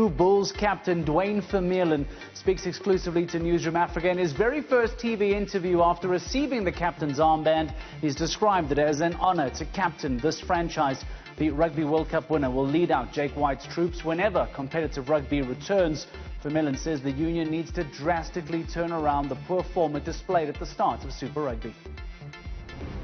New Bulls captain Duane Vermeulen speaks exclusively to Newzroom Afrika. In his very first TV interview after receiving the captain's armband, he's described it as an honor to captain this franchise. The Rugby World Cup winner will lead out Jake White's troops whenever competitive rugby returns. Vermeulen says the union needs to drastically turn around the poor form it displayed at the start of Super Rugby.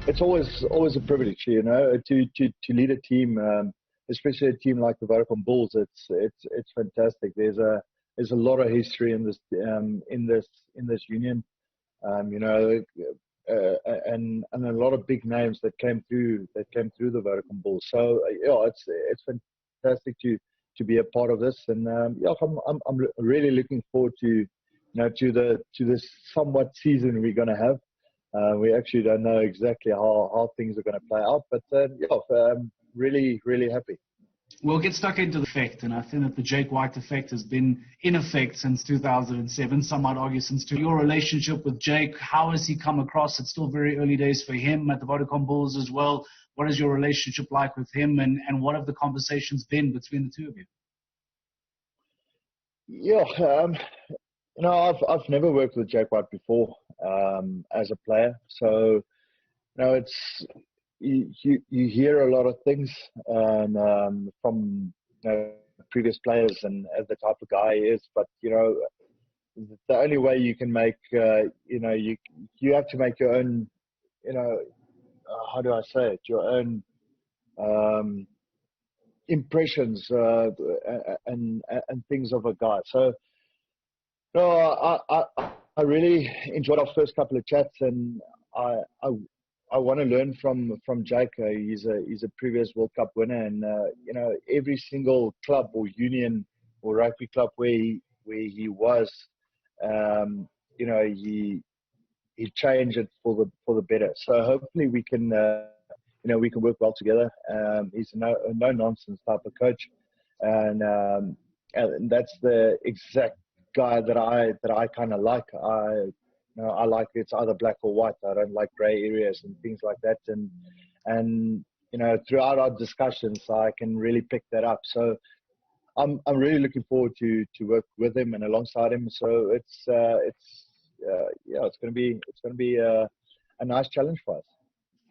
It's always a privilege, you know, to lead a team, especially a team like the Vodacom Bulls. It's fantastic. There's a lot of history in this union, you know, and a lot of big names that came through the Vodacom Bulls. So yeah, it's fantastic to be a part of this, and yeah, I'm really looking forward to this somewhat season we're going to have. We actually don't know exactly how things are going to play out, but yeah, I'm really happy. We'll get stuck into the effect, and I think that the Jake White effect has been in effect since 2007. Some might argue since your relationship with Jake. How has he come across? It's still very early days for him at the Vodacom Bulls as well. What is your relationship like with him, and what have the conversations been between the two of you? Yeah, you know, I've never worked with Jake White before as a player, so you know, you hear a lot of things and from previous players and the type of guy he is, but you know, the only way you can make you know, you have to make your own, you know, how do I say it, your own impressions and things of a guy. So no, I really enjoyed our first couple of chats, and I want to learn from Jake. He's a previous World Cup winner, and you know, every single club or union or rugby club where he was, you know, he changed it for the better. So hopefully we can you know, we can work well together. He's a no nonsense type of coach, and that's the exact guy that I kind of like. I like it's either black or white. I don't like grey areas and things like that. And you know, throughout our discussions, I can really pick that up. So I'm really looking forward to work with him and alongside him. So it's yeah, it's going to be a nice challenge for us.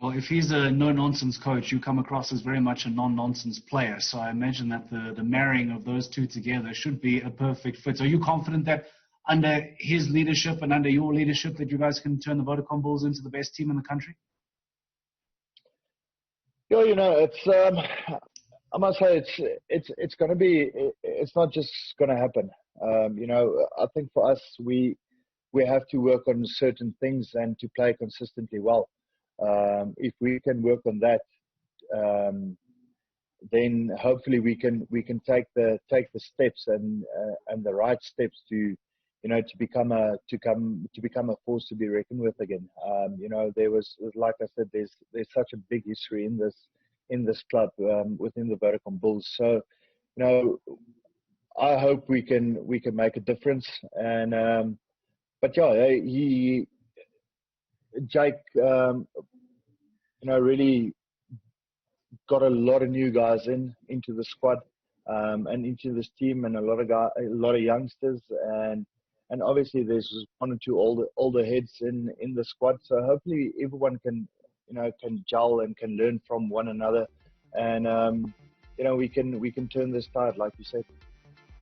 Well, if he's a no-nonsense coach, you come across as very much a non-nonsense player. So I imagine that the marrying of those two together should be a perfect fit. Are you confident that under his leadership and under your leadership that you guys can turn the Vodacom Bulls into the best team in the country? Yeah, you know, it's I must say it's going to be, it's not just going to happen. You know, I think for us we have to work on certain things and to play consistently well. If we can work on that, then hopefully we can take the steps and the right steps to, you know, to become a force to be reckoned with again. You know, there was, like I said, there's such a big history in this club within the Vodacom Bulls. So, you know, I hope we can make a difference. And but yeah, Jake, you know, really got a lot of new guys into the squad and into this team, and a lot of youngsters, and obviously there's one or two older heads in the squad. So hopefully everyone can gel and can learn from one another, and you know, we can turn this tide, like you said.